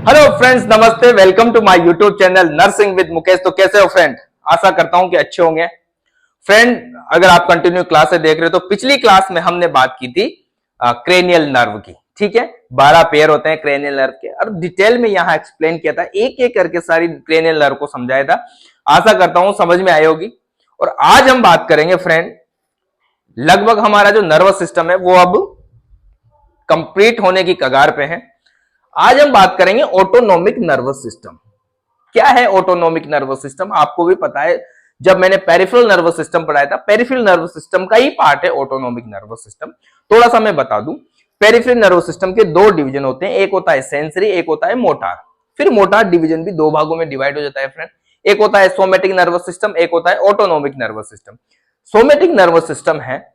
Hello friends, नमस्ते। Welcome to my YouTube channel nursing with Mukesh. तो कैसे हो फ्रेंड? आशा करता हूं कि अच्छे होंगे। फ्रेंड, अगर आप कंटिन्यू क्लासेस देख रहे हो तो पिछली क्लास में हमने बात की थी क्रेनियल नर्व की। ठीक है, 12 पेयर होते हैं क्रेनियल नर्व के, और डिटेल में यहां एक्सप्लेन किया था, एक एक करके सारी क्रेनियल नर्व को समझाया था। आशा करता हूं समझ में आई होगी। और आज हम बात करेंगे फ्रेंड, लगभग हमारा जो नर्वस सिस्टम है वो अब कंप्लीट होने की कगार पे है। आज हम बात करेंगे ऑटोनोमिक नर्वस सिस्टम। क्या है ऑटोनोमिक नर्वस सिस्टम? आपको भी पता है, जब मैंने पेरिफेरल नर्वस सिस्टम पढ़ाया था, पेरिफेरल नर्वस सिस्टम का ही पार्ट है ऑटोनोमिक नर्वस सिस्टम। थोड़ा सा मैं बता दूं, पेरिफेरल नर्वस सिस्टम के दो डिवीजन होते हैं, एक होता है सेंसरी, एक होता है मोटार। फिर मोटार डिवीजन भी दो भागों में डिवाइड हो जाता है फ्रेंड। एक होता है सोमेटिक नर्वस सिस्टम, एक होता है autonomic nervous system. Somatic nervous system है,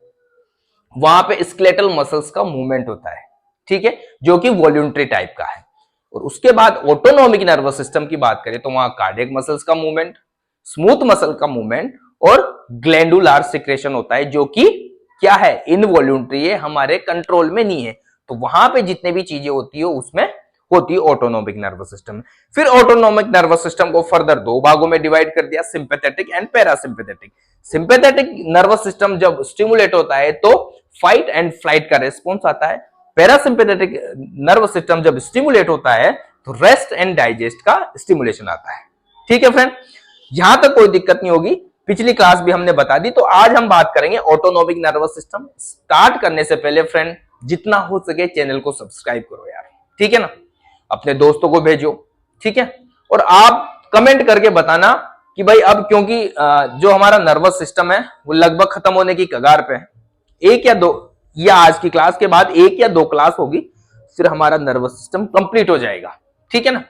वहां पे स्केलेटल मसल्स का मूवमेंट होता है, ठीक है, जो कि वॉल्यूंटरी टाइप का है। और उसके बाद ऑटोनोमिक नर्वस सिस्टम की बात करें तो वहां कार्डियक मसल्स का मूवमेंट, स्मूथ मसल का मूवमेंट और ग्लैंडुलर सिक्रेशन होता है, जो कि क्या है, इनवॉल्यूंटरी है, हमारे कंट्रोल में नहीं है। तो वहां पे जितने भी चीजें होती है उसमें होती है ऑटोनोमिक नर्वस सिस्टम। फिर ऑटोनोमिक नर्वस सिस्टम को फर्दर दो भागों में डिवाइड कर दिया, sympathetic and parasympathetic. Sympathetic nervous system जब स्टिमुलेट होता है तो फाइट एंड फ्लाइट का रिस्पॉन्स आता है। पैरासिम्पैथेटिक नर्वस सिस्टम जब स्टिमुलेट होता है तो रेस्ट एंड डाइजेस्ट का स्टिमुलेशन आता है। ठीक है फ्रेंड, यहां तक कोई दिक्कत नहीं होगी, पिछली क्लास भी हमने बता दी। तो आज हम बात करेंगे ऑटोनोमिक नर्वस सिस्टम। स्टार्ट करने से पहले फ्रेंड, जितना हो सके चैनल को सब्सक्राइब करो यार, ठीक है ना, अपने दोस्तों को भेजो, ठीक है। और आप कमेंट करके बताना कि भाई अब, क्योंकि जो हमारा नर्वस सिस्टम है वो लगभग खत्म होने की कगार पे है। एक या दो, या आज की क्लास के बाद एक या दो क्लास होगी, फिर हमारा नर्वस सिस्टम कंप्लीट हो जाएगा, ठीक है ना।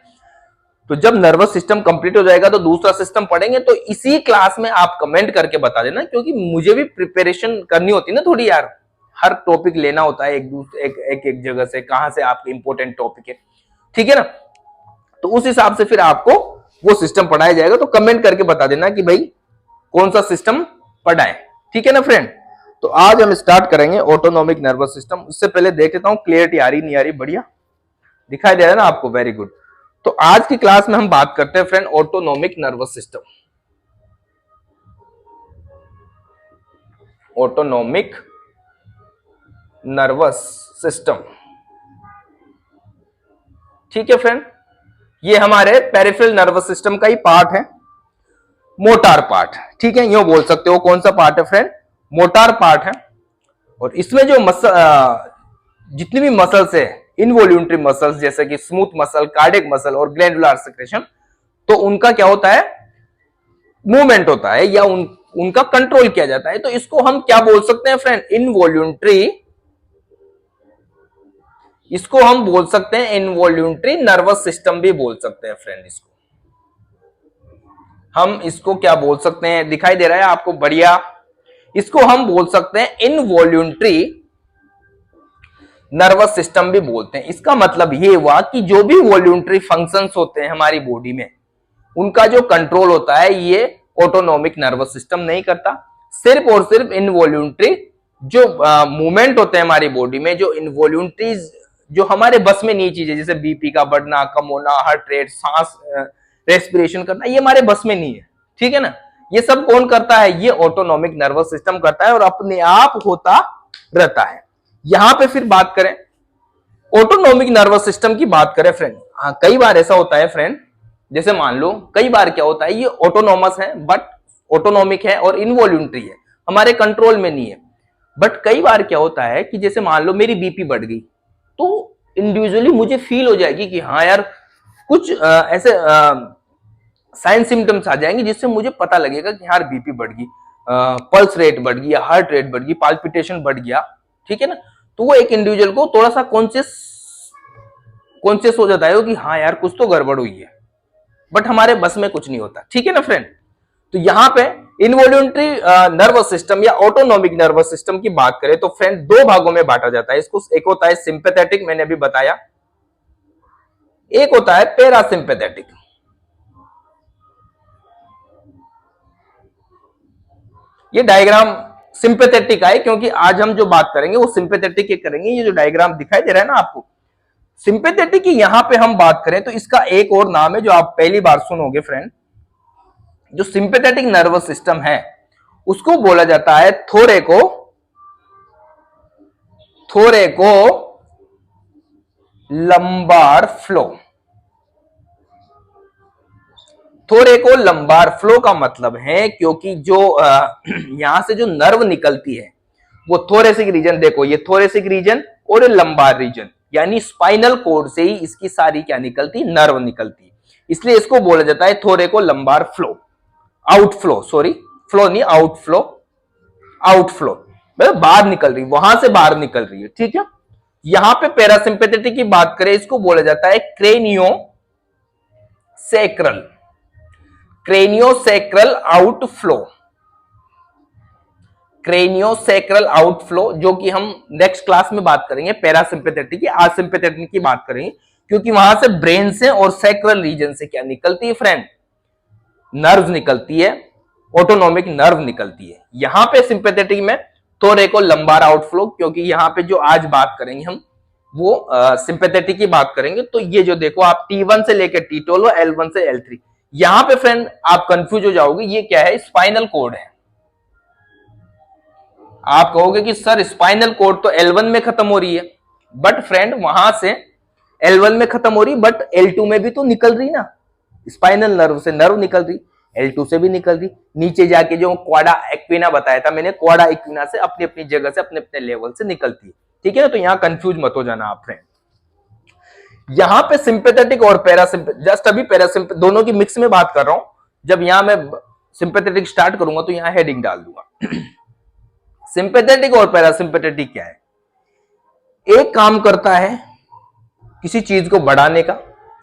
तो जब नर्वस सिस्टम कंप्लीट हो जाएगा तो दूसरा सिस्टम पढ़ेंगे। तो इसी क्लास में आप कमेंट करके बता देना, क्योंकि मुझे भी प्रिपरेशन करनी होती है ना थोड़ी यार, हर टॉपिक लेना होता है एक दूसरे एक जगह से, कहां से आपके इंपॉर्टेंट टॉपिक है, ठीक है ना। तो उस हिसाब से फिर आपको वो सिस्टम पढ़ाया जाएगा। तो कमेंट करके बता देना कि भाई कौन सा सिस्टम पढ़ाए, ठीक है ना फ्रेंड। तो आज हम स्टार्ट करेंगे ऑटोनोमिक नर्वस सिस्टम। उससे पहले देख लेता हूं क्लियरिटी आ रही नहीं आ रही। बढ़िया दिखाई दे रहा है ना आपको? Very good. तो आज की क्लास में हम बात करते हैं friend autonomic nervous system. Autonomic nervous system, ठीक है फ्रेंड, ये हमारे पेरिफेरल नर्वस सिस्टम का ही पार्ट है, मोटार पार्ट, ठीक है। यूं बोल सकते हो कौन सा पार्ट है फ्रेंड? मोटार पार्ट है। और इसमें जो जितनी भी मसल्स है, इनवॉल्यूंटरी मसल्स जैसे कि स्मूथ मसल, कार्डियक मसल और ग्लैंडुलर सिक्रेशन, तो उनका क्या होता है, मूवमेंट होता है, या उनका कंट्रोल किया जाता है। तो इसको हम क्या बोल सकते हैं फ्रेंड? इनवॉल्यूंटरी। इसको हम बोल सकते हैं इनवॉल्यूंटरी नर्वस सिस्टम भी बोल सकते हैं फ्रेंड। इसको हम इसको क्या बोल सकते हैं? दिखाई दे रहा है आपको? बढ़िया। इसको हम बोल सकते हैं इनवॉल्यूंटरी नर्वस सिस्टम भी बोलते हैं। इसका मतलब ये हुआ कि जो भी वॉल्यूंटरी फंक्शंस होते हैं हमारी बॉडी में, उनका जो कंट्रोल होता है ये ऑटोनोमिक नर्वस सिस्टम नहीं करता। सिर्फ और सिर्फ इनवॉल्यूंटरी जो मूवमेंट होते हैं हमारी बॉडी में, जो इनवॉल्यूंटरीज, जो हमारे बस में नहीं चीजें, जैसे बीपी का बढ़ना, कम होना, हार्ट रेट, सांस, रेस्पिरेशन करना, ये हमारे बस में नहीं है, ठीक है ना। ये सब कौन करता है? ये ऑटोनोमिक नर्वस सिस्टम करता है, और अपने आप होता रहता है। यहां पे फिर बात करें ऑटोनोमिक नर्वस सिस्टम की, बात करें फ्रेंड, हाँ कई बार ऐसा होता है फ्रेंड, जैसे मान लो कई बार क्या होता है, ये ऑटोनोमस है, बट ऑटोनोमिक है और इनवॉल्यूंटरी है, हमारे कंट्रोल में नहीं है। बट कई बार क्या होता है कि जैसे मान लो मेरी बीपी बढ़ गई, तो इंडिविजुअली मुझे फील हो जाएगी कि हाँ यार कुछ ऐसे साइन सिम्टम्स आ जाएंगे, जिससे मुझे पता लगेगा कि यार बीपी बढ़ गई, पल्स रेट बढ़ गई, हार्ट रेट बढ़ गई, पाल्पिटेशन बढ़ गया, ठीक है ना। तो वो एक इंडिविजुअल को थोड़ा सा कॉन्शियस हो जाता है कि हाँ यार कुछ तो गड़बड़ हुई है, बट हमारे बस में कुछ नहीं होता, ठीक है ना फ्रेंड। तो यहां पे इनवॉल्यूंटरी नर्वस सिस्टम या ऑटोनोमिक नर्वस सिस्टम की बात करें तो फ्रेंड दो भागों में बांटा जाता है इसको। एक होता है सिंपैथेटिक, मैंने अभी बताया, एक होता है पैरासिम्पैथेटिक। ये डायग्राम सिंपैथेटिक है, क्योंकि आज हम जो बात करेंगे वो सिंपैथेटिक के करेंगे। ये जो डायग्राम दिखाई दे रहा है ना आपको, सिंपैथेटिक की यहां पे हम बात करें तो इसका एक और नाम है जो आप पहली बार सुनोगे फ्रेंड। जो सिंपैथेटिक नर्वस सिस्टम है उसको बोला जाता है thoracolumbar flow. थोरेको lumbar flow का मतलब है क्योंकि जो यहां से जो नर्व निकलती है वो थोरेसिक रीजन, देखो ये थोरेसिक रीजन और ये लंबार रीजन, यानी स्पाइनल कोड से ही इसकी सारी क्या निकलती, नर्व निकलती, इसलिए इसको बोला जाता है thoracolumbar flow, outflow, sorry flow नहीं, आउटफ्लो, आउटफ्लो मतलब बाहर निकल रही, वहां से बाहर निकल रही है, ठीक है। यहां पे पैरासिम्पेथेटिक की बात करें, इसको बोला जाता है क्रेनियो सैक्रल, क्रेनियोसैक्रल आउटफ्लो, क्रेनियोसैक्रल आउटफ्लो, जो कि हम नेक्स्ट क्लास में बात करेंगे पैरासिम्पेथेटिक की। आज सिंपैथेटिक की बात करेंगे क्योंकि वहां से ब्रेन से और सैक्रल रीजन से क्या निकलती है फ्रेंड, नर्व निकलती है, ऑटोनॉमिक नर्व निकलती है। यहां पे सिंपैथेटिक में थोरेको लंबार आउटफ्लो, क्योंकि यहां पे जो आज बात करेंगे हम वो सिंपैथेटिक की बात करेंगे। तो ये जो देखो आप T1 से लेकर T12, L1 से L3, यहां पे फ्रेंड आप कंफ्यूज हो जाओगे, ये क्या है, स्पाइनल कोड है। आप कहोगे कि सर स्पाइनल कोड तो L1 में खत्म हो रही है, बट फ्रेंड वहां से L1 में खत्म हो रही, बट L2 में भी तो निकल रही ना, स्पाइनल नर्व से नर्व निकल रही, L2 से भी निकल रही, नीचे जाके जो क्वाडा एक्विना बताया था मैंने, क्वाडा एक्विना से अपनी अपनी जगह से अपने अपने लेवल से निकलती है, ठीक है ना। तो यहां कंफ्यूज मत हो जाना आप फ्रेंड। यहां पे सिंपैथेटिक और पैरासिम्पेथेटिक, जस्ट अभी पैरासिम्पेथेटिक दोनों की मिक्स में बात कर रहा हूं, जब यहां मैं सिंपैथेटिक स्टार्ट करूंगा तो यहां हेडिंग डाल दूंगा। सिंपैथेटिक और पैरासिम्पेथेटिक क्या है, एक काम करता है किसी चीज को बढ़ाने का,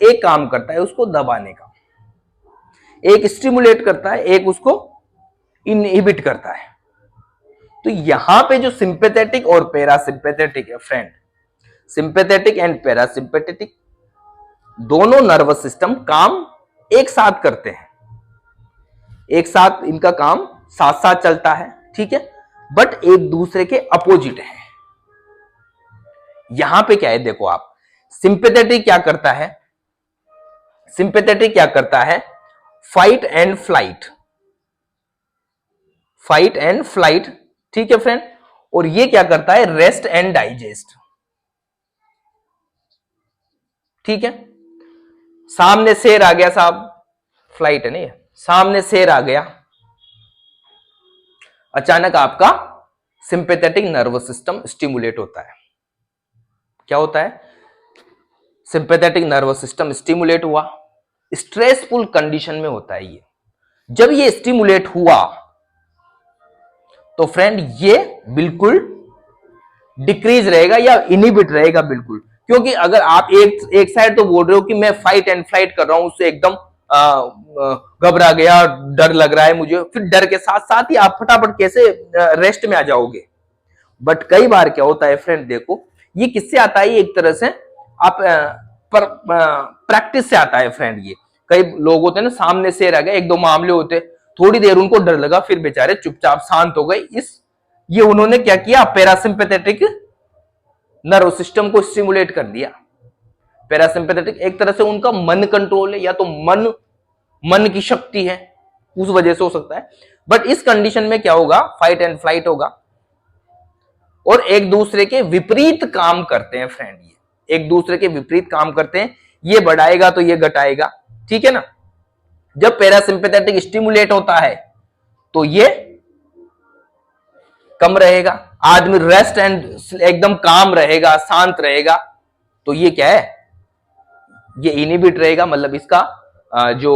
एक काम करता है उसको दबाने का, एक स्टिमुलेट करता है, एक उसको इनहिबिट करता है। तो यहां पे जो सिंपैथेटिक और पैरासिम्पेथेटिक है फ्रेंड, सिंपैथेटिक एंड पैरासिम्पेथेटिक दोनों नर्वस सिस्टम काम एक साथ करते हैं, एक साथ इनका काम साथ साथ चलता है, ठीक है, बट एक दूसरे के अपोजिट है। यहां पे क्या है, देखो आप, सिंपैथेटिक क्या करता है, सिंपैथेटिक क्या करता है, fight and flight, fight and flight, ठीक है फ्रेंड, और ये क्या करता है, रेस्ट एंड डाइजेस्ट, ठीक है। सामने शेर आ गया साहब, फ्लाइट है नहीं, सामने शेर आ गया, अचानक आपका सिंपैथेटिक नर्वस सिस्टम स्टिमुलेट होता है। क्या होता है, सिंपैथेटिक नर्वस सिस्टम स्टिमुलेट हुआ, स्ट्रेसफुल कंडीशन में होता है ये। जब ये स्टिमुलेट हुआ तो फ्रेंड ये बिल्कुल डिक्रीज रहेगा या इनहिबिट रहेगा बिल्कुल, क्योंकि अगर आप एक साइड तो बोल रहे हो कि मैं फाइट एंड फ्लाइट कर रहा हूं, उससे एकदम घबरा गया, डर लग रहा है मुझे, फिर डर के साथ साथ ही आप फटाफट कैसे रेस्ट में आ जाओगे। बट कई बार क्या होता है फ्रेंड, देखो ये किससे आता है, एक तरह से आप प्रैक्टिस से आता है फ्रेंड। ये कई लोग होते हैं ना, सामने से रह गए, एक दो मामले होते, थोड़ी देर उनको डर लगा, फिर बेचारे चुपचाप शांत हो गए, इस ये उन्होंने क्या किया, पैरासिम्पेथेटिक नर्व सिस्टम को स्टिमुलेट कर दिया। पैरासिम्पेथेटिक एक तरह से उनका मन कंट्रोल है, या तो मन की शक्ति है, उस वजह से हो सकता है। बट इस कंडीशन में क्या होगा, फाइट एंड फ्लाइट होगा, और एक दूसरे के विपरीत काम करते हैं फ्रेंड, ये एक दूसरे के विपरीत काम करते हैं, ये बढ़ाएगा तो ये घटाएगा, ठीक है ना। जब पैरासिम्पेथेटिक स्टिमुलेट होता है तो ये कम रहेगा, आदमी रेस्ट एंड एकदम काम रहेगा, शांत रहेगा, तो ये क्या है, ये इनहिबिट रहेगा, मतलब इसका जो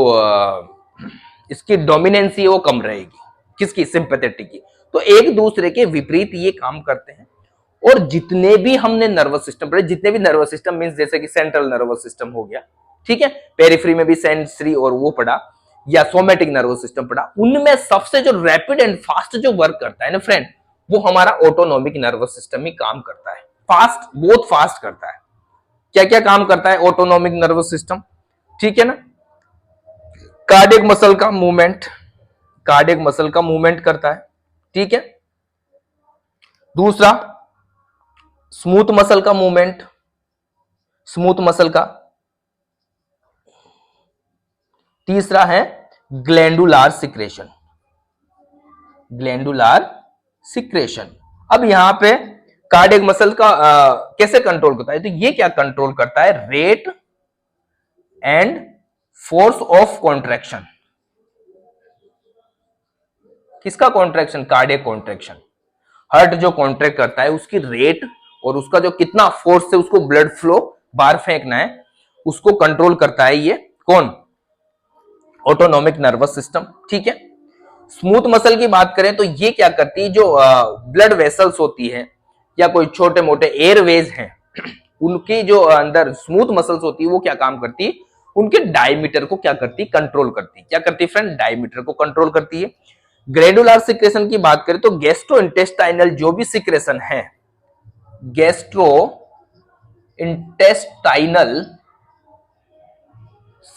इसकी डोमिनेंसी है वो कम रहेगी, किसकी, सिंपैथेटिक की। तो एक दूसरे के विपरीत ये काम करते हैं। और जितने भी हमने नर्वस सिस्टम पढ़े, जितने भी नर्वस सिस्टम मींस जैसे कि सेंट्रल नर्वस सिस्टम हो गया, ठीक है, पेरिफेरी में भी सेंसरी और वो पढ़ा, या सोमेटिक नर्वस सिस्टम पढ़ा, उनमें सबसे जो रैपिड एंड फास्ट जो वर्क करता है ना फ्रेंड, वो हमारा ऑटोनॉमिक नर्वस सिस्टम ही काम करता है। फास्ट, बहुत फास्ट करता है। क्या क्या काम करता है ऑटोनॉमिक नर्वस सिस्टम, ठीक है ना, कार्डियक मसल का मूवमेंट, कार्डियक मसल का मूवमेंट करता है, ठीक है। दूसरा स्मूथ मसल का मूवमेंट, स्मूथ मसल का। तीसरा है ग्लैंडुलार सिक्रेशन, ग्लैंडुलार सिक्रेशन। अब यहां पे कार्डियक मसल का कैसे कंट्रोल करता है, तो ये क्या कंट्रोल करता है, rate and force of contraction. किसका कॉन्ट्रैक्शन, कार्डियक कॉन्ट्रैक्शन। हार्ट जो कॉन्ट्रैक्ट करता है उसकी रेट और उसका जो कितना फोर्स से उसको ब्लड फ्लो बाहर फेंकना है, उसको कंट्रोल करता है ये कौन, ऑटोनॉमिक नर्वस सिस्टम। ठीक है। स्मूथ मसल की बात करें तो ये क्या करती है, जो ब्लड वेसल्स होती है या कोई छोटे मोटे एयरवेज हैं, उनकी जो अंदर स्मूथ मसल्स होती है वो क्या काम करती है, उनके डायमीटर को क्या करती है, कंट्रोल करती है। क्या करती है फ्रेंड, डायमीटर को कंट्रोल करती है। ग्लैंडुलर सिक्रेशन की बात करें तो गैस्ट्रो इंटेस्टाइनल जो भी सिक्रेशन है, गैस्ट्रो इंटेस्टाइनल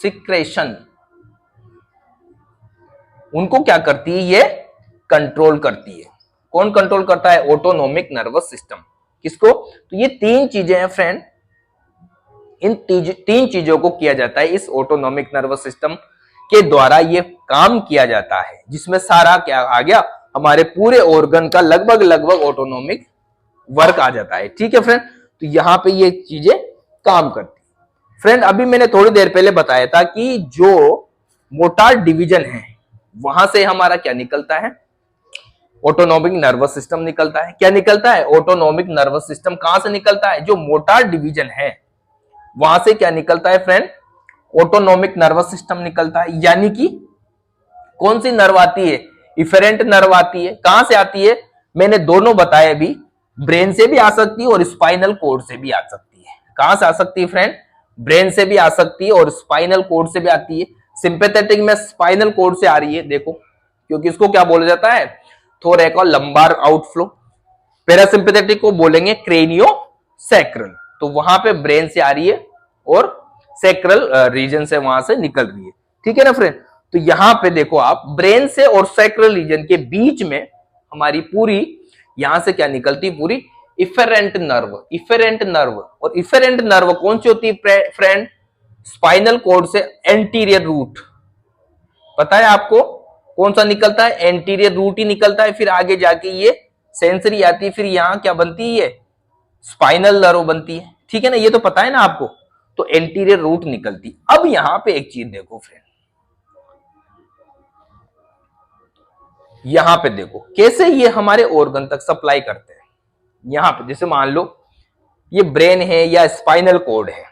सिक्रेशन, उनको क्या करती है, ये कंट्रोल करती है। कौन कंट्रोल करता है, ऑटोनॉमिक नर्वस सिस्टम। किसको, तो ये तीन चीजें हैं फ्रेंड, इन तीन चीजों को किया जाता है इस ऑटोनॉमिक नर्वस सिस्टम के द्वारा, ये काम किया जाता है, जिसमें सारा क्या आ गया, हमारे पूरे ऑर्गन का लगभग लगभग ऑटोनॉमिक वर्क आ जाता है। ठीक है फ्रेंड, तो यहां पे ये चीजें काम करती है। फ्रेंड अभी मैंने थोड़ी देर पहले बताया था कि जो मोटार डिवीजन है वहां से हमारा क्या निकलता है, ऑटोनॉमिक नर्वस सिस्टम निकलता है। क्या निकलता है, ऑटोनॉमिक नर्वस सिस्टम कहां से निकलता है, जो मोटार डिवीजन है वहां से क्या निकलता है फ्रेंड, ऑटोनॉमिक नर्वस सिस्टम निकलता है। यानी कि कौन सी नर्व आती है, इफेरेंट नर्व आती है। कहां से आती है, मैंने दोनों बताए अभी, ब्रेन से भी आ सकती है और स्पाइनल कोर्ड से भी आ सकती है। कहां से आ सकती है फ्रेंड, ब्रेन से भी आ सकती है और स्पाइनल कोर्ड से भी आती है। सिंपैथेटिक में स्पाइनल कोर्ड से आ रही है, देखो, क्योंकि इसको क्या बोला जाता है, थोरैको लंबार आउटफ्लो। पैरासिम्पैथेटिक को बोलेंगे क्रेनियो सैक्रल, तो वहां पे ब्रेन से आ रही है और सैक्रल रीजन से वहां से निकल रही है। ठीक है ना फ्रेंड, तो यहां पे देखो आप, ब्रेन से और सैक्रल रीजन के बीच में हमारी पूरी यहां से क्या निकलती, पूरी इफेरेंट नर्व। इफेरेंट नर्व, और इफेरेंट नर्व कौन सी होती है फ्रेंड, स्पाइनल कॉर्ड से एंटीरियर रूट। पता है आपको कौन सा निकलता है, एंटीरियर रूट ही निकलता है, फिर आगे जाके ये सेंसरी आती है, फिर यहां क्या बनती है, ये स्पाइनल नर्व बनती है। ठीक है ना, ये तो पता है ना आपको, तो एंटीरियर रूट निकलती। अब यहां पे एक चीज देखो फ्रेंड, यहां पे देखो कैसे ये हमारे ऑर्गन तक सप्लाई करते हैं। यहां पे जैसे मान लो ये ब्रेन है या स्पाइनल कॉर्ड है,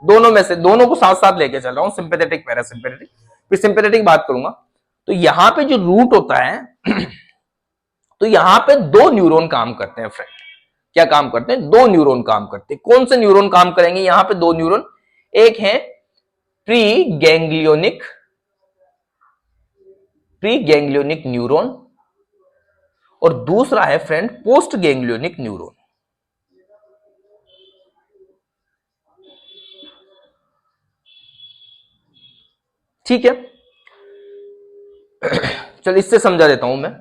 दोनों में से दोनों को साथ साथ लेके चल रहा हूं, सिंपैथेटिक पैरासिम्पैथेटिक, फिर सिंपैथेटिक बात करूंगा। तो यहां पे जो रूट होता है तो यहां पे दो न्यूरॉन काम करते हैं फ्रेंड। क्या काम करते हैं, दो न्यूरॉन काम करते हैं। कौन से न्यूरॉन काम करेंगे, यहां पे दो न्यूरॉन, एक है प्री गैंग्लियोनिक न्यूरॉन और दूसरा है फ्रेंड पोस्ट गैंग्लियोनिक न्यूरॉन। ठीक है, चलो इससे समझा देता हूं मैं।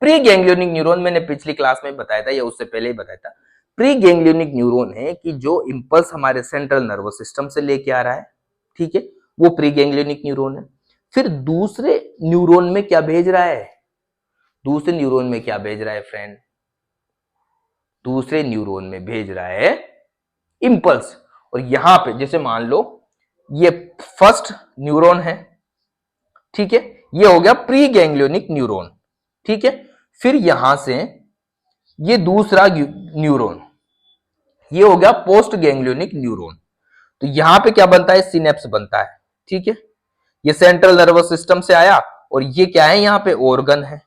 प्री गैंग्लियोनिक न्यूरॉन मैंने पिछली क्लास में बताया था या उससे पहले ही बताया था। प्री गैंग्लियोनिक न्यूरॉन है कि जो इंपल्स हमारे सेंट्रल नर्वस सिस्टम से लेके आ रहा है, ठीक है, वो प्री गैंग्लियोनिक न्यूरॉन है। फिर दूसरे न्यूरॉन में क्या भेज रहा है, दूसरे न्यूरॉन में क्या भेज रहा है फ्रेंड, दूसरे न्यूरॉन में भेज रहा है इंपल्स। और यहां पे जैसे मान लो ये फर्स्ट न्यूरॉन है, ठीक है, ये हो गया प्री गैंग्लियोनिक न्यूरॉन। ठीक है, फिर यहां से ये दूसरा न्यूरॉन, ये हो गया पोस्ट गैंग्लियोनिक न्यूरॉन। तो यहां पे क्या बनता है, सिनेप्स बनता है। ठीक है, ये सेंट्रल नर्वस सिस्टम से आया और ये क्या है, यहां पे ऑर्गन है,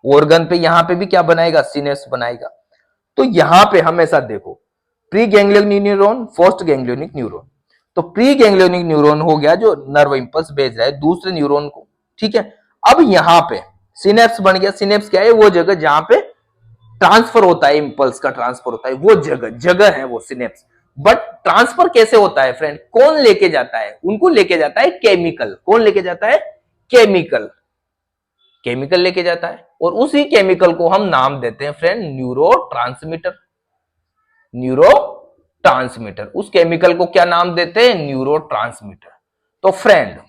ऑर्गन पे यहां पे भी क्या बनाएगा, सिनेप्स बनाएगा। तो यहां पे हमेशा देखो pre ganglionic neuron, post ganglionic neuron. तो प्री गैंग्लियोनिक न्यूरॉन हो गया जो नर्व इंपल्स भेज रहा है दूसरे न्यूरॉन को। ठीक है, अब यहां पे सिनेप्स बन गया। सिनेप्स क्या है, वो जगह जहां पे ट्रांसफर होता है, इंपल्स का ट्रांसफर होता है, वो जगह है वो सिनेप्स। बट ट्रांसफर कैसे होता है फ्रेंड, कौन लेके जाता है, उनको लेके जाता है केमिकल। कौन लेके जाता है, केमिकल, केमिकल लेके जाता है। और उसी केमिकल को हम नाम देते हैं friend neuro transmitter, neuro transmitter. उस केमिकल को क्या नाम देते हैं? Neuro transmitter. तो फ्रेंड,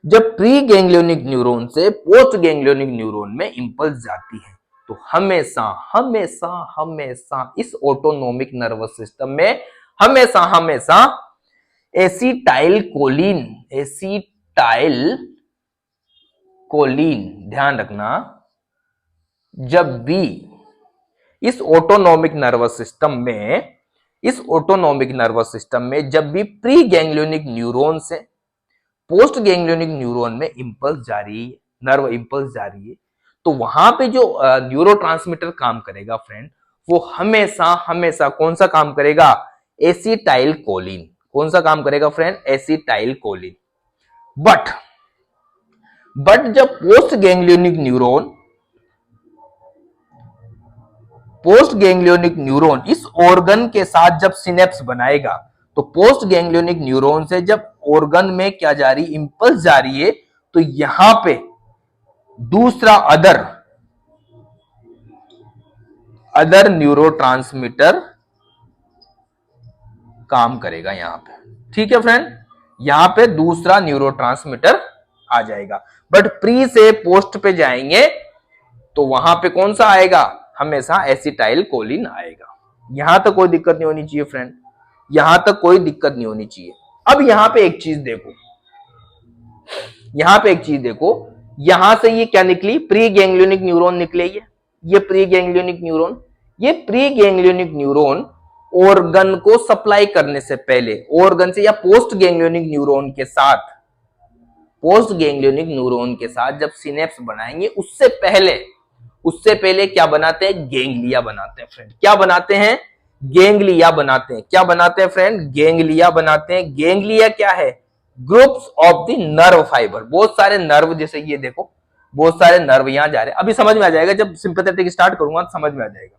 जब प्री गैंग्लियोनिक न्यूरॉन से पोस्ट गैंग्लियोनिक न्यूरॉन में इंपल्स जाती है तो हमेशा हमेशा हमेशा इस ऑटोनोमिक नर्वस सिस्टम में हमेशा हमेशा एसिटाइल कोलिन, एसिटाइल कोलिन, ध्यान रखना, जब भी इस ऑटोनोमिक नर्वस सिस्टम में, इस ऑटोनोमिक नर्वस सिस्टम में जब भी प्री गैंग्लियोनिक न्यूरॉन से पोस्ट गैंग्लियोनिक न्यूरॉन में इंपल्स जा रही है, नर्व इंपल्स जा रही है, तो वहां पे जो न्यूरोट्रांसमीटर काम करेगा फ्रेंड, वो हमेशा हमेशा कौन सा काम करेगा? Acetyl choline. कौन सा काम करेगा फ्रेंड? Acetyl choline. बट जब पोस्ट गैंग्लियोनिक न्यूरॉन इस ऑर्गन के साथ जब सिनेप्स बनाएगा, तो पोस्ट गैंग्लियोनिक न्यूरॉन से जब ऑर्गन में क्या जा रही, इंपल्स जा रही है, तो यहां पे दूसरा अदर न्यूरोट्रांसमीटर काम करेगा यहां पे। ठीक है फ्रेंड, यहां पे दूसरा न्यूरोट्रांसमीटर आ जाएगा। बट प्री से पोस्ट पे जाएंगे तो वहां पे कौन सा आएगा? हमेशा एसिटाइल कोलिन आएगा। यहां तक कोई दिक्कत नहीं होनी चाहिए फ्रेंड, यहां तक कोई दिक्कत नहीं होनी चाहिए। अब यहां पे एक चीज देखो, यहां पे एक चीज देखो, यहां से ये क्या निकली? प्री गैंग्लियोनिक न्यूरॉन निकले। ये प्री गैंग्लियोनिक न्यूरॉन, ये प्री गैंग्लियोनिक न्यूरॉन ऑर्गन को सप्लाई करने से पहले, ऑर्गन से या पोस्ट गैंग्लियोनिक न्यूरॉन के साथ, पोस्ट गैंग्लियोनिक न्यूरॉन के साथ जब सिनेप्स बनाएंगे, उससे पहले क्या बनाते हैं? गैंग्लिया बनाते हैं फ्रेंड। क्या बनाते हैं? गैंग्लिया बनाते हैं। क्या बनाते हैं फ्रेंड? गैंग्लिया बनाते हैं। गैंग्लिया क्या है? Groups of the nerve fibre. बहुत सारे नर्व, जैसे ये देखो, बहुत सारे नर्व यहां जा रहे हैं। अभी समझ में आ जाएगा, जब सिंपैथेटिक स्टार्ट करूंगा तो समझ में आ जाएगा।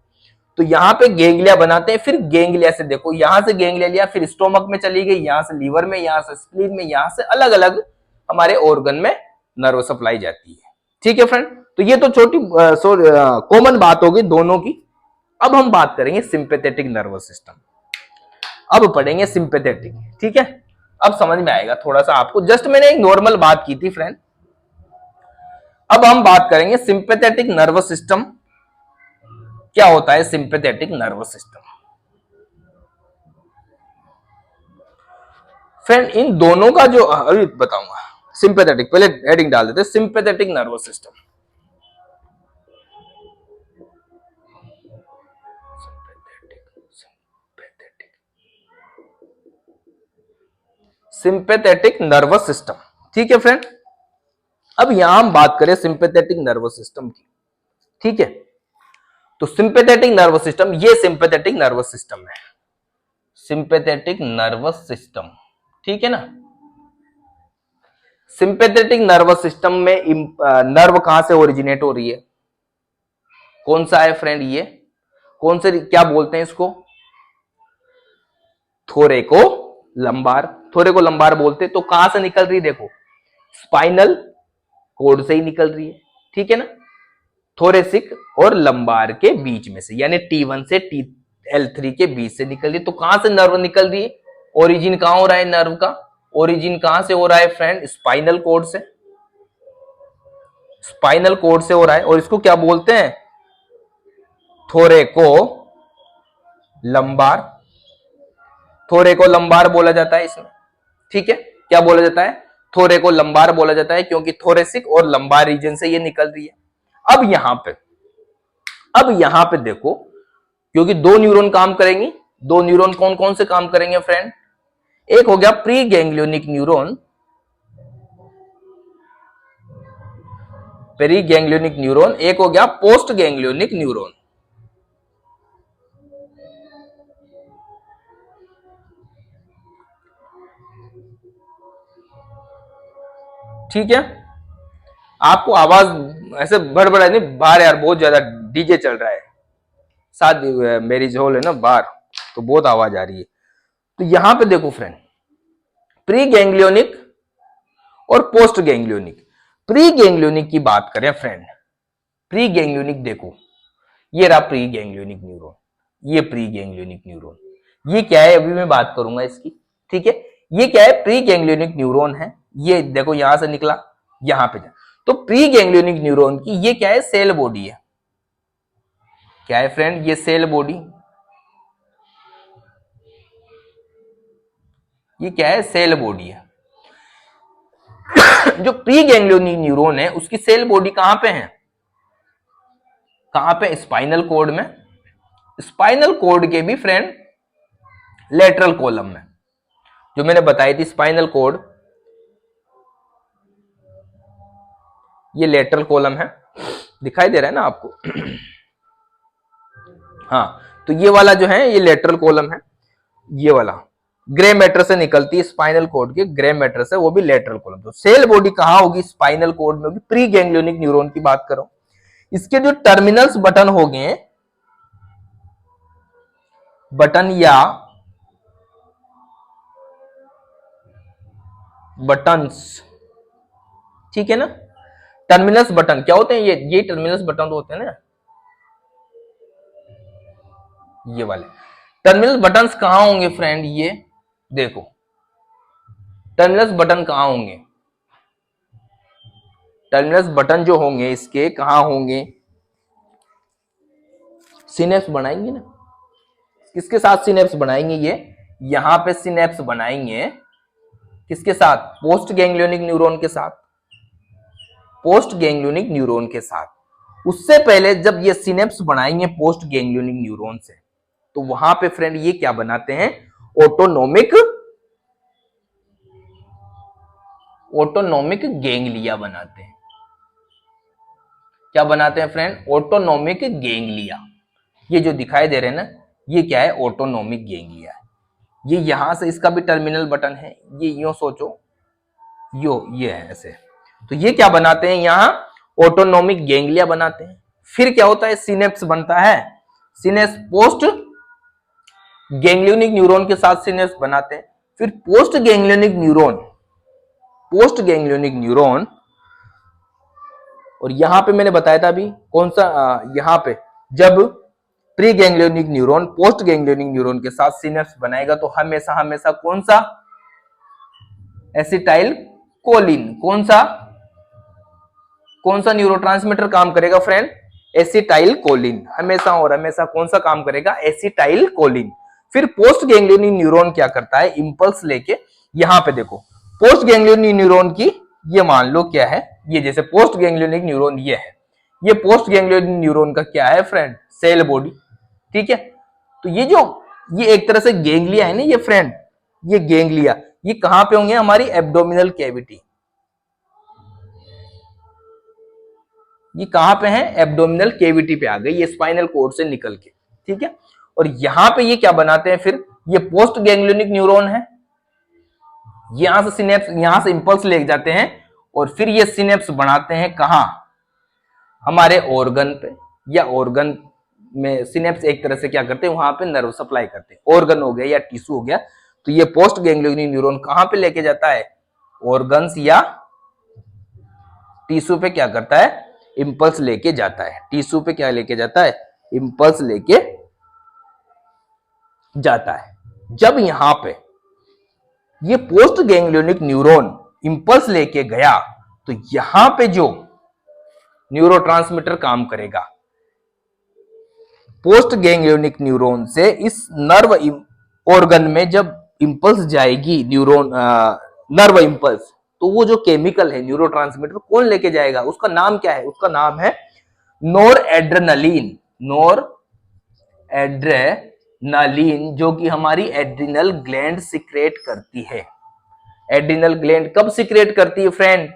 तो यहां पे गैंग्लिया बनाते हैं, फिर गैंग्लिया से देखो, यहां से गैंग्लिया लिया, फिर स्टोमक में चली गई, यहां से लीवर में, यहां से स्प्लीन में, यहां से अलग अलग हमारे ऑर्गन में नर्व सप्लाई जाती है। ठीक है फ्रेंड, तो ये तो छोटी कॉमन बात होगी दोनों की। अब हम बात करेंगे सिंपैथेटिक नर्वस सिस्टम। अब पढ़ेंगे सिंपैथेटिक। ठीक है, अब समझ में आएगा थोड़ा सा आपको। जस्ट मैंने एक नॉर्मल बात की थी फ्रेंड। अब हम बात करेंगे सिंपैथेटिक नर्वस सिस्टम क्या होता है। सिंपैथेटिक नर्वस सिस्टम फ्रेंड, इन दोनों का जो अभी बताऊंगा। सिंपैथेटिक, पहले हेडिंग डाल देते हैं, sympathetic nervous system. Sympathetic nervous system. ठीक है फ्रेंड, अब यहां हम बात करें सिंपैथेटिक नर्वस सिस्टम की। ठीक है, तो सिंपैथेटिक नर्वस सिस्टम, ये सिंपैथेटिक नर्वस सिस्टम है, सिंपैथेटिक नर्वस सिस्टम। ठीक है ना, सिंपैथेटिक नर्वस सिस्टम में नर्व कहां से ओरिजिनेट हो रही है? कौन सा है फ्रेंड? ये कौन से, क्या बोलते हैं इसको? थोरेको लंबार। थोरेको लंबार बोलते। तो कहां से निकल रही? देखो, स्पाइनल कोड से ही निकल रही है। ठीक है ना, थोरेसिक और लंबार के बीच में से, यानी T1 से L3 के बीच से निकल रही है। तो कहां से नर्व निकल रही है? ओरिजिन कहां हो रहा है नर्व का? ओरिजिन कहां से हो रहा है फ्रेंड? स्पाइनल कोड से, स्पाइनल कोड से हो रहा है। और इसको क्या बोलते हैं? थोरेको लंबार। थोरेको लंबार बोला जाता है इसमें। ठीक है, क्या बोला जाता है? थोरेको लंबार बोला जाता है, क्योंकि थोरेसिक और लंबार रीजन से ये निकल रही है। अब यहां पे देखो, क्योंकि दो न्यूरॉन काम करेंगी। दो न्यूरॉन कौन कौन से काम करेंगे फ्रेंड? एक हो गया pre ganglionic neuron, peri ganglionic neuron. एक हो गया पोस्ट गैंग्लियोनिक न्यूरॉन। ठीक है, आपको आवाज ऐसे बड़बड़ा नहीं बाहर, यार बहुत ज्यादा डीजे चल रहा है साथ, मैरिज हॉल है ना बाहर, तो बहुत आवाज आ रही है। तो यहां पे देखो फ्रेंड, प्री गैंग्लियोनिक और पोस्ट गैंग्लियोनिक। प्री गैंग्लियोनिक की बात करें फ्रेंड, प्री गैंग्लियोनिक देखो, ये रहा प्री गैंग्लियोनिक न्यूरॉन, ये प्री गैंग्लियोनिक न्यूरॉन। ये क्या है अभी मैं बात करूंगा इसकी, ठीक है। ये क्या है, प्री गैंग्लियोनिक न्यूरॉन है। ये देखो यहां से निकला, यहां पे जा, तो प्री गैंग्लियोनिक न्यूरॉन की ये क्या है, सेल बॉडी है। क्या है फ्रेंड, ये सेल बॉडी, ये क्या है, सेल बॉडी है। जो प्री गैंग्लियोनिक न्यूरॉन है उसकी सेल बॉडी कहां पे है, कहां पे, स्पाइनल कॉर्ड में। स्पाइनल कॉर्ड के भी फ्रेंड लेटरल कॉलम में, जो मैंने बताई थी स्पाइनल कॉर्ड, ये लेटरल कॉलम है, दिखाई दे रहा है ना आपको। हाँ, तो ये वाला जो है ये लेटरल कॉलम है, ये वाला ग्रे मैटर से निकलती है, स्पाइनल कॉर्ड के ग्रे मैटर से, वो भी लेटरल कॉलम। तो सेल बॉडी कहां होगी, स्पाइनल कॉर्ड में होगी। प्री गैंग्लियोनिक न्यूरॉन की बात करो, इसके जो टर्मिनल्स बटन हो गए, बटन या बटन्स, ठीक है ना। टर्मिनल्स बटन क्या होते हैं, ये टर्मिनल्स बटन होते हैं ना, ये वाले टर्मिनल बटन्स कहां होंगे फ्रेंड, ये देखो टर्मिनल्स बटन कहां होंगे, टर्मिनल्स बटन जो होंगे इसके कहां होंगे, सिनेप्स बनाएंगे ना, किसके साथ सिनेप्स बनाएंगे, ये यहां पे सिनेप्स बनाएंगे, किसके साथ, पोस्ट गैंग्लियोनिक न्यूरॉन के साथ, पोस्ट गैंग्लियोनिक न्यूरॉन के साथ। उससे पहले जब ये सिनेप्स बनाएंगे पोस्ट गैंग्लियोनिक न्यूरॉन से, तो वहां पे फ्रेंड ये क्या बनाते हैं, ऑटोनोमिक गैंग्लिया बनाते हैं। क्या बनाते हैं फ्रेंड, ऑटोनोमिक गैंग्लिया। ये जो दिखाई दे रहे हैं ना, ये क्या है, ऑटोनोमिक गैंग्लिया है। ये यहां से इसका भी टर्मिनल बटन है, ये यूं सोचो, ये है ऐसे। तो ये क्या बनाते हैं, यहां ऑटोनोमिक गैंग्लिया बनाते हैं। फिर क्या होता है, सिनेप्स बनता है, सिनेप्स पोस्ट गैंग्लियोनिक न्यूरॉन के साथ सिनेप्स बनाते हैं। फिर पोस्ट गैंग्लियोनिक न्यूरॉन, और यहां पे मैंने बताया था अभी कौन सा, यहां पे जब pre ganglionic neuron post ganglionic neuron के साथ सिनेप्स बनाएगा, तो हमेशा हमेशा कौन सा, एसिटाइल कोलिन, कौन सा न्यूरोट्रांसमीटर काम करेगा फ्रेंड, एसिटाइल कोलिन, हमेशा और हमेशा कौन सा काम करेगा, एसिटाइल कोलिन। फिर पोस्ट गैंग्लियोनिक न्यूरॉन क्या करता है, इंपल्स लेके, यहां पे देखो पोस्ट गैंग्लियोनिक न्यूरॉन की, ये मान लो क्या है, ये जैसे पोस्ट गैंग्लियोनिक न्यूरॉन ये है, ये पोस्ट गैंग्लियोनिक न्यूरॉन का क्या है फ्रेंड, सेल बॉडी, ठीक है। तो ये एक तरह से गैंग्लिया है ना ये फ्रेंड, ये गैंग्लिया, ये कहां पे होंगे, हमारी एब्डोमिनल कैविटी, ये कहां पे है, एब्डोमिनल कैविटी पे आ गई, ये स्पाइनल कॉर्ड से निकल के, ठीक है। और यहां पे ये क्या बनाते हैं, फिर ये पोस्ट गैंग्लियोनिक न्यूरॉन है, यहां से सिनेप्स, यहां से इंपल्स ले जाते हैं, और फिर ये सिनेप्स बनाते हैं कहां, हमारे ऑर्गन पे, या ऑर्गन में सिनेप्स एक तरह से क्या करते हैं, वहां पे नर्व सप्लाई करते हैं, ऑर्गन हो गया या टिश्यू हो गया। तो ये पोस्ट गैंग्लियोनिक न्यूरॉन कहां पे लेके जाता है, ऑर्गन्स या टिश्यू पे क्या करता है, इंपल्स लेके जाता है, टिश्यू पे क्या लेके जाता है, इंपल्स लेके जाता है। जब यहां पे ये पोस्ट गैंग्लियोनिक न्यूरॉन इंपल्स लेके गया, तो यहां पे जो न्यूरोट्रांसमीटर काम करेगा, पोस्ट गैंग्लियोनिक न्यूरॉन से इस नर्व ऑर्गन में जब इंपल्स जाएगी, न्यूरॉन नर्व इंपल्स, तो वो जो केमिकल है न्यूरोट्रांसमीटर कौन लेके जाएगा, उसका नाम क्या है, उसका नाम है नोर एड्रेनलिन, जो कि हमारी एड्रिनल ग्लैंड सिक्रेट करती है। एड्रिनल ग्लैंड कब सिक्रेट करती है friend,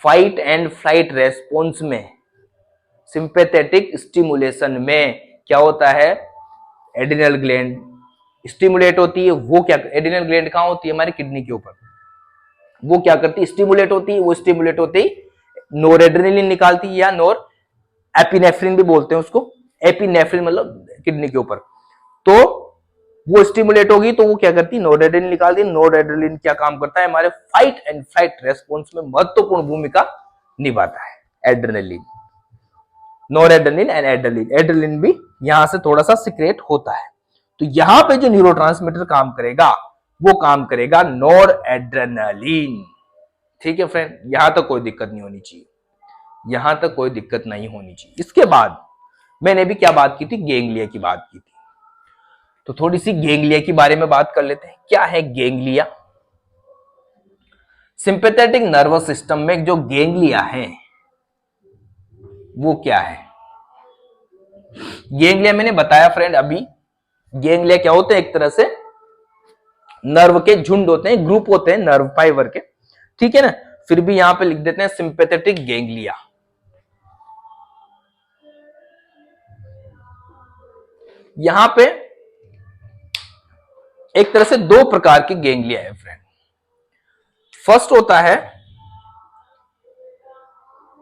fight and flight response में, सिंपैथेटिक स्टिमुलेशन में क्या होता है, एड्रिनल ग्लैंड स्टिमुलेट होती है। वो क्या, एड्रिनल ग्लैंड कहां होती है, हमारी किडनी के ऊपर, वो क्या करती है, स्टिमुलेट होती है। वो स्टिमुलेट होती है, नोरेड्रेनलिन निकालती है, या नोर एपिनेफ्रिन भी बोलते हैं उसको, एपिनेफ्रिन मतलब किडनी के ऊपर। तो वो स्टिमुलेट होगी तो वो क्या करती है, नोरेड्रेनलिन निकालती है। नोरेड्रेनलिन क्या काम करता है, हमारे फाइट एंड फ्लाइट रेस्पॉन्स में महत्वपूर्ण भूमिका निभाता है, एड्रेनलिन, नोरेड्रेनलिन एंड एड्रेनलिन। एड्रेनलिन भी यहां से थोड़ा सा सिक्रेट होता है। तो यहां पे जो न्यूरोट्रांसमीटर काम करेगा वो काम करेगा नॉर एड्रेनालिन। ठीक है फ्रेंड, यहां तक कोई दिक्कत नहीं होनी चाहिए, यहां तक कोई दिक्कत नहीं होनी चाहिए। इसके बाद मैंने भी क्या बात की थी, गेंगलिया की बात की थी। तो थोड़ी सी गेंगलिया के बारे में बात कर लेते हैं। क्या है गेंगलिया? सिंपैथेटिक नर्वस सिस्टम में जो गेंगलिया है वो क्या है? गेंगलिया मैंने बताया फ्रेंड अभी, गेंगलिया क्या होते हैं? एक तरह से नर्व के झुंड होते हैं, ग्रुप होते हैं नर्व फाइबर के, ठीक है ना। फिर भी यहां पे लिख देते हैं सिंपैथेटिक गेंगलिया। यहां पे एक तरह से दो प्रकार की गेंगलिया है फ्रेंड। फर्स्ट होता है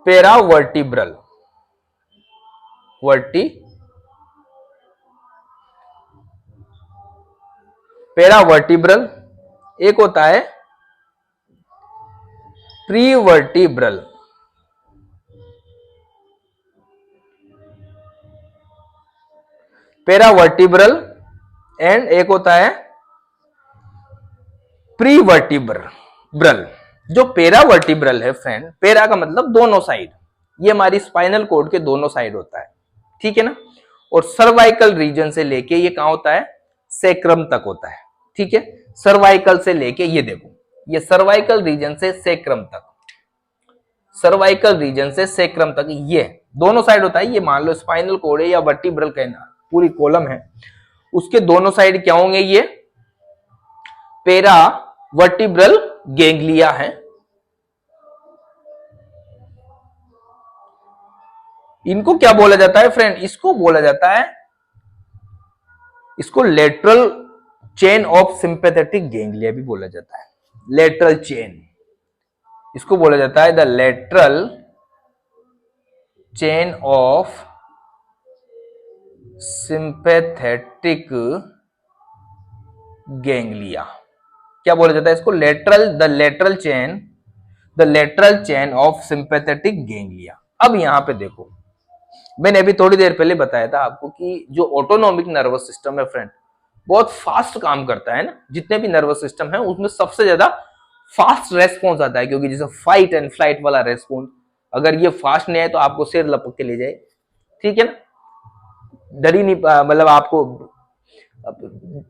पेरावर्टिब्रल पेरावर्टिब्रल, एक होता है प्रीवर्टिब्रल। पेरावर्टिब्रल एंड एक होता है प्रीवर्टिब्रल। जो पेरावर्टिब्रल है फ्रेंड, पेरा का मतलब दोनों साइड, ये हमारी स्पाइनल कॉर्ड के दोनों साइड होता है, ठीक है ना। और सर्वाइकल रीजन से लेके ये कहां होता है? सेक्रम तक होता है, ठीक है। सर्वाइकल से लेके ये देखो, ये सर्वाइकल रीजन से सेक्रम तक, सर्वाइकल रीजन से सेक्रम तक ये दोनों साइड होता है। ये मान लो स्पाइनल कॉर्ड है या वर्टिब्रल कहना, पूरी कॉलम है, उसके दोनों साइड क्या होंगे? ये पेरा वर्टिब्रल गेंगलिया है। इनको क्या बोला जाता है फ्रेंड? इसको बोला जाता है, इसको lateral chain of sympathetic ganglia भी बोला जाता है। लेटरल चेन, इसको बोला जाता है the lateral chain of sympathetic ganglia. क्या बोला जाता है इसको? The lateral chain of sympathetic ganglia. अब यहां पे देखो, मैंने अभी थोड़ी देर पहले बताया था आपको कि जो ऑटोनॉमिक नर्वस सिस्टम है फ्रेंड, बहुत फास्ट काम करता है ना। जितने भी नर्वस सिस्टम है उसमें सबसे ज्यादा फास्ट रेस्पॉन्स आता है, क्योंकि जैसे फाइट एंड फ्लाइट वाला रेस्पॉन्स, अगर ये फास्ट नहीं है तो आपको सिर लपक के ले जाए, ठीक है ना। डर ही नहीं, मतलब आपको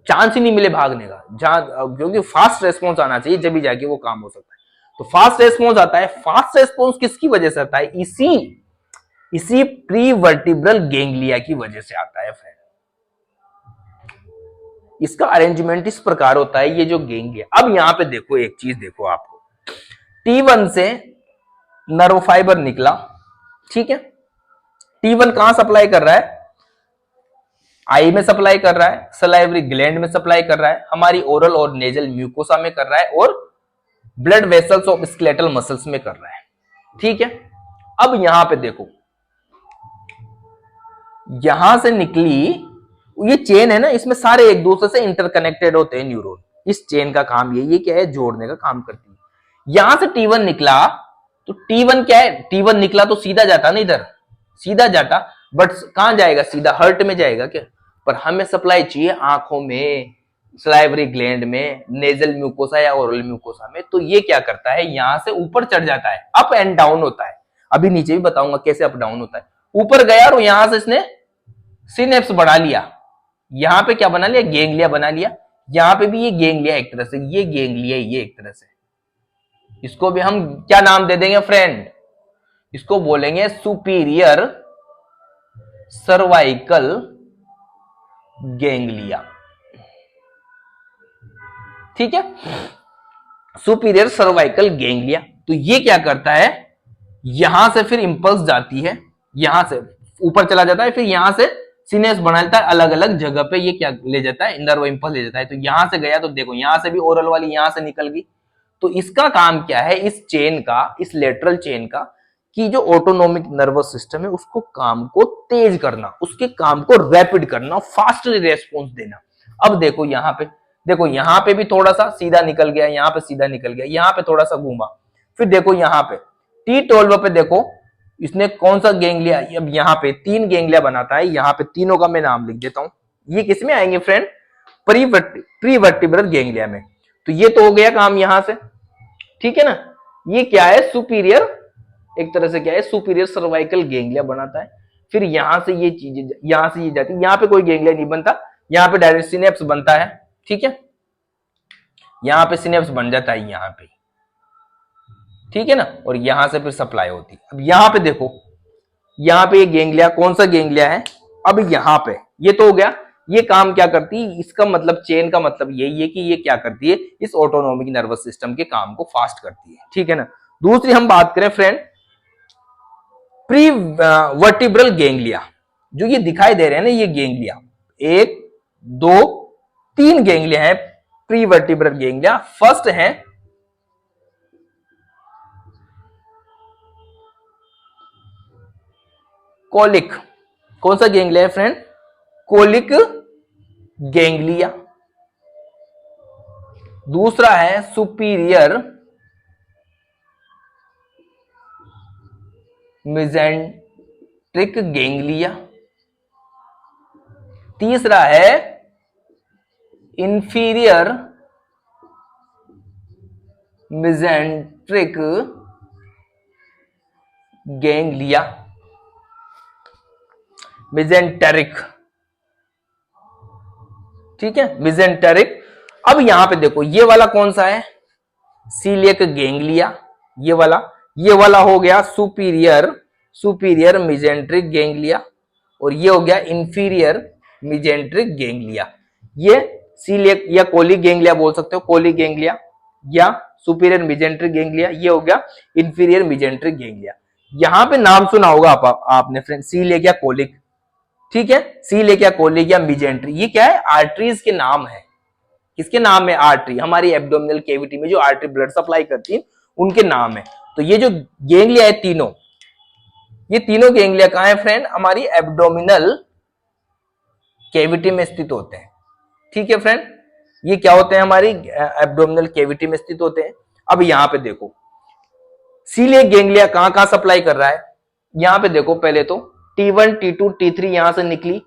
चांस ही नहीं मिले भागने का, जहां, क्योंकि फास्ट रेस्पॉन्स आना चाहिए जब भी जाके वो काम हो सकता है। तो फास्ट रेस्पॉन्स आता है। फास्ट रेस्पॉन्स किसकी वजह से आता है? इसी प्रीवर्टिब्रल गेंगलिया की वजह से आता है फ्रेंड। इसका अरेंजमेंट इस प्रकार होता है, ये जो गेंगलिया। अब यहां पे देखो, एक चीज देखो, आपको T1 से नर्व फाइबर निकला, ठीक है। T1 कहां सप्लाई कर रहा है? आई में सप्लाई कर रहा है, सलाइवरी ग्लैंड में सप्लाई कर रहा है, हमारी ओरल और नेजल म्यूकोसा में कर रहा है, और blood vessels of skeletal muscles में कर रहा है, ठीक है। अब यहां पे देखो, यहां से निकली ये चेन है ना, इसमें सारे एक दूसरे से इंटरकनेक्टेड होते हैं न्यूरॉन। इस चेन का काम ये क्या है? जोड़ने का काम करती है। यहां से T1 निकला, तो T1 क्या है? T1 निकला तो सीधा जाता ना, इधर सीधा जाता, बट कहां जाएगा? सीधा हार्ट में जाएगा क्या? पर हमें सप्लाई चाहिए आंखों में, सलाइवरी ग्लैंड में, नेजल म्यूकोसा या ओरल म्यूकोसा में। तो ये क्या करता है? यहां से ऊपर चढ़ जाता है, अप एंड डाउन होता है। अभी नीचे भी बताऊंगा कैसे अप डाउन होता है। ऊपर गया और यहां से इसने सिनेप्स बढ़ा लिया, यहां पे क्या बना लिया? गेंगलिया बना लिया। यहां पे भी ये गेंगलिया एक तरह से, ये गेंगलिया ये एक तरह से। इसको भी हम क्या नाम दे देंगे फ्रेंड? इसको बोलेंगे सुपीरियर सर्वाइकल गेंगलिया, ठीक है। Superior cervical ganglia. तो ये क्या करता है? यहां से फिर इंपल्स जाती है, यहां से ऊपर चला जाता है, फिर यहां से सीनेप्स बना लेता है, अलग अलग जगह पे ये क्या ले जाता है? नर्व इंपल्स ले जाता है। तो यहां से गया तो देखो, यहां से भी ओरल वाली यहां से निकल गई। तो इसका काम क्या है? इस चेन का, इस लेटरल चेन का, कि जो ऑटोनॉमिक नर्वस सिस्टम है उसको काम को तेज करना, उसके काम को रैपिड करना, फास्ट रेस्पॉन्स देना। अब देखो यहां पे, देखो यहां पे भी थोड़ा सा सीधा निकल गया, यहां पे सीधा निकल गया, यहां पे थोड़ा सा घूमा, फिर देखो यहां पे T12 पे देखो इसने कौन सा गेंगलिया, अब यहां पे 3 गेंगलिया बनाता है। यहां पे तीनों का मैं नाम लिख देता हूं। ये किसमें आएंगे फ्रेंड? प्री वर्टिब्रल गैंग्लिया में। तो ये तो हो गया काम यहां से, ठीक है ना। ये क्या है, सुपीरियर, एक तरह से क्या है, सुपीरियर सर्वाइकल गैंग्लिया बनाता है। फिर यहां से ये चीजें, यहां से ये जाती है, यहां पे कोई गैंग्लिया नहीं बनता, यहां पे डायरेक्ट सिनेप्स बनता है, ठीक है। यहां पे सिनेप्स बन जाता है यहां पे, ठीक है ना, और यहां से फिर सप्लाई होती है। अब यहां पे देखो, यहां पे ये गैंग्लिया, कौन सा गैंग्लिया है, अब यहां पे ये तो हो गया। ये काम क्या करती है, इसका मतलब चेन का मतलब यही है कि ये क्या करती है, इस ऑटोनोमिक नर्वस सिस्टम के काम को फास्ट करती है, ठीक है ना। दूसरी हम बात करें फ्रेंड, प्री वर्टिब्रल गैंग्लिया, जो ये दिखाई दे रहे हैं ना, ये गैंग्लिया, एक दो तीन गैंग्लिया है प्री वर्टिब्रल गैंग्लिया। फर्स्ट है कोलिक, कौन सा गैंग्लिया है फ्रेंड, कोलिक गैंग्लिया। दूसरा है सुपीरियर मेजेंट्रिक गैंग्लिया। तीसरा है इंफीरियर मेजेंट्रिक गैंग्लिया, मेजेंटेरिक, ठीक है, मेजेंटेरिक। अब यहां पे देखो, ये वाला कौन सा है, सीलियक गैंग्लिया, ये वाला हो गया सुपीरियर मेजेंट्रिक गैंग्लिया, और ये हो गया इंफीरियर मेजेंट्रिक गैंग्लिया। ये सीलियक या कोलिक गैंग्लिया बोल सकते हो, कोलिक गैंग्लिया या सुपीरियर मेजेंट्रिक गैंग्लिया, ये हो गया इंफीरियर मेजेंट्रिक गैंग्लिया। यहां पे नाम सुना होगा आपने फ्रेंड, सीलियक या कोलिक, ठीक है, सीलियक या कोलिक या मेजेंट्रिक, ये क्या है, आर्टरीज के नाम है। किसके नाम है, आर्टरी, हमारी एब्डोमिनल कैविटी में जो आर्टरी ब्लड सप्लाई करती है उनके नाम है। तो ये जो गैंग्लिया है तीनों, ये तीनों गैंग्लिया कहां है फ्रेंड, हमारी एब्डोमिनल कैविटी में स्थित होते हैं, ठीक है फ्रेंड। ये क्या होते हैं, हमारी एब्डोमिनल कैविटी में स्थित होते हैं। अब यहां पे देखो, सीलियक गैंग्लिया कहां कहां सप्लाई कर रहा है, यहां पे देखो, पहले तो T1 T2 T3 यहां से निकली,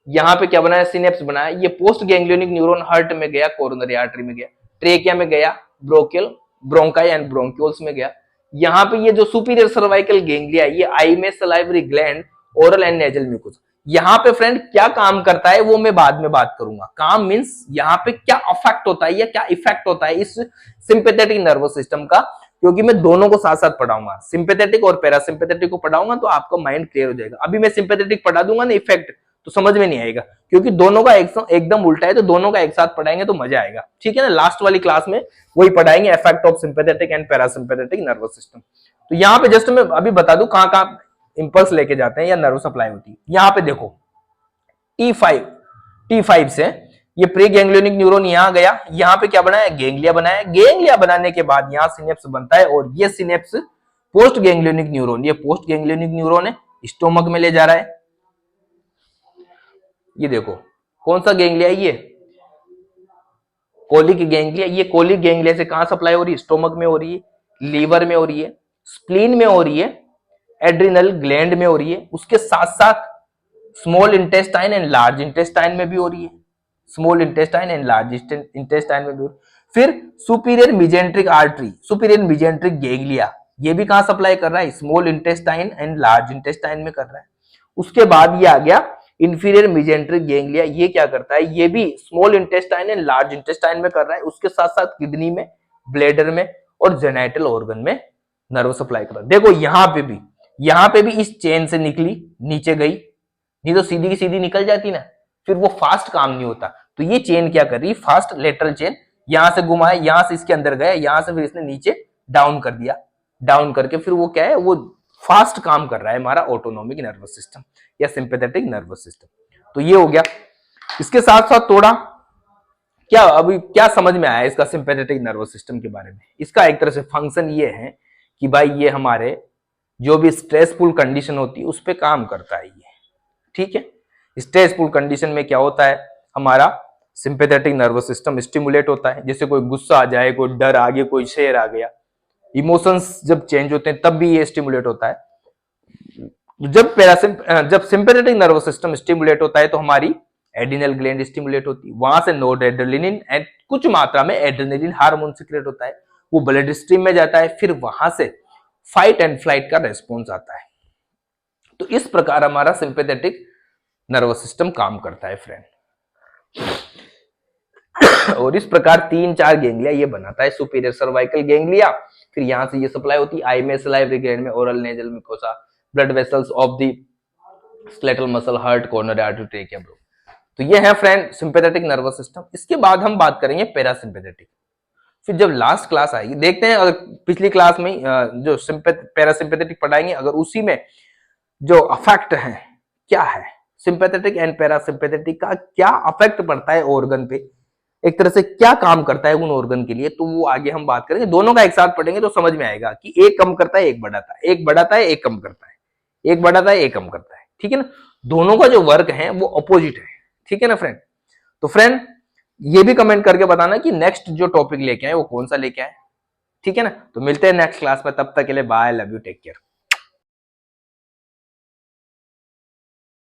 यहां पे क्या बनाया, सिनेप्स बनाया। ये पोस्ट गैंग्लियोनिक न्यूरॉन हार्ट में गया, कोरोनरी आर्टरी में गया, ट्रेकिया में गया, ब्रोंकाई एंड ब्रोंक्यूल्स में गया। यहां पे ये जो सुपीरियर सर्वाइकल गैंग्लिया, ये आई में, salivary gland, oral and nasal mucus. यहां पे फ्रेंड क्या काम करता है वो मैं बाद में बात करूंगा। काम मींस यहां पे क्या अफेक्ट होता है या क्या इफेक्ट होता है इस सिंपैथेटिक नर्वस सिस्टम का, क्योंकि मैं दोनों को साथ साथ पढ़ाऊंगा, सिंपैथेटिक और पैरासिम्पैथेटिक को पढ़ाऊंगा, तो आपका माइंड क्लियर हो जाएगा। अभी मैं सिंपैथेटिक पढ़ा दूंगा ना, इफेक्ट तो समझ में नहीं आएगा, क्योंकि दोनों का एकदम उल्टा है, तो दोनों का एक साथ पढ़ाएंगे तो मजा आएगा, ठीक है ना। लास्ट वाली क्लास में वही पढ़ाएंगे, effect of sympathetic and parasympathetic nervous system. तो यहाँ पे जस्ट मैं अभी बता दूं कहां कहां इंपल्स लेके जाते हैं या नर्व सप्लाई होती है। यहाँ पे देखो T5 से ये प्री गैंग्लियोनिक न्यूरॉन यहां गया, यहां पे क्या बनाया, गैंग्लिया बनाया। गैंग्लिया बनाने के बाद यहां सिनेप्स बनता है, और ये सिनेप्स पोस्ट गैंग्लियोनिक न्यूरॉन, ये पोस्ट गैंग्लियोनिक न्यूरॉन है, स्टोमक में ले जा रहा है। ये देखो कौन सा गैंग्लिया है, ये कोलिक गैंग्लिया। ये कोलिक गैंग्लिया से कहां सप्लाई हो रही है, स्टोमक में हो रही है, लीवर में हो रही है, स्प्लीन में हो रही है, एड्रिनल ग्लैंड में हो रही है। उसके साथ साथ small intestine and large intestine में भी हो रही है, small intestine and large intestine में भी हो रही है। फिर superior mesenteric artery, superior mesenteric ganglia, ये भी कहां सप्लाई कर रहा है, small intestine and large intestine में कर रहा है। उसके बाद ये आ गया इंफीरियर मेजेंट्रिक गैंग्लिया, ये क्या करता है, ये भी small intestine and large intestine में कर रहा है। उसके साथ साथ किडनी में, ब्लैडर में और जेनाइटल ऑर्गन में नर्व सप्लाई कर रहा है। देखो यहां पे भी इस चेन से निकली, नीचे गई, नहीं तो सीधी की सीधी निकल जाती ना, फिर वो फास्ट काम नहीं होता। तो ये चेन क्या कर रही है, फास्ट लेटरल चेन, यहां से घुमाए, यहां से इसके अंदर गया, यहां से फिर इसने नीचे डाउन कर दिया, डाउन करके फिर वो क्या है, वो फास्ट काम कर रहा है हमारा ऑटोनोमिक नर्वस सिस्टम या सिंपैथेटिक नर्वस सिस्टम। तो ये हो गया। इसके साथ साथ थोड़ा क्या अभी क्या समझ में आया इसका सिंपैथेटिक नर्वस सिस्टम के बारे में। इसका एक तरह से फंक्शन ये है कि भाई ये हमारे जो भी स्ट्रेसफुल कंडीशन होती है उस पर काम करता है ये, ठीक है। स्ट्रेसफुल कंडीशन में क्या होता है, हमारा सिंपैथेटिक नर्वस सिस्टम स्टिमुलेट होता है। जैसे कोई गुस्सा आ जाए, कोई डर आ गया, कोई शेर आ गया, इमोशंस जब चेंज होते हैं तब भी ये स्टिमुलेट होता है। जब सिंपैथेटिक नर्वस सिस्टम स्टिमुलेट होता है तो हमारी एड्रिनल ग्लैंड स्टिमुलेट होती है, वहां से नोरएड्रेनालिन एंड कुछ मात्रा में एड्रेनालिन हार्मोन सीक्रेट होता है, वो ब्लड स्ट्रीम में जाता है, फिर वहां से फाइट एंड फ्लाइट का रेस्पॉन्स आता है। तो इस प्रकार हमारा सिंपैथेटिक नर्वस सिस्टम काम करता है फ्रेंड। और इस प्रकार 3-4 गैंग्लिया ये बनाता है, सुपीरियर सर्वाइकल गैंग्लिया, फिर यहां से ये सप्लाई होती है आई में, सलाइवरी ग्लैंड में, oral nasal mucosa, blood vessels of the skeletal muscle, heart, coronary artery, trachea, bro. तो ये है फ्रेंड सिंपैथेटिक नर्वस सिस्टम। इसके बाद हम बात करेंगे पैरासिम्पैथेटिक। फिर जब लास्ट क्लास आएगी, देखते हैं अगर पिछली क्लास में जो पैरासिम्पैथेटिक पढ़ाएंगे, अगर उसी में जो अफेक्ट है क्या है, सिंपैथेटिक एंड पैरासिम्पैथेटिक का क्या अफेक्ट पड़ता है ऑर्गन पे, एक तरह से क्या काम करता है उन ऑर्गन के लिए, तो वो आगे हम बात करेंगे। दोनों का एक साथ पढ़ेंगे तो समझ में आएगा कि एक कम करता है एक बढ़ाता है, एक बढ़ाता है एक कम करता है, एक बढ़ाता है एक कम करता है, ठीक है ना। दोनों का जो वर्क है वो अपोजिट है, ठीक है ना फ्रेंड। तो फ्रेंड ये भी कमेंट करके बताना कि नेक्स्ट जो टॉपिक लेके आए वो कौन सा लेके आए, ठीक है ना। तो मिलते हैं नेक्स्ट क्लास में, तब तक के लिए bye, love you, take care.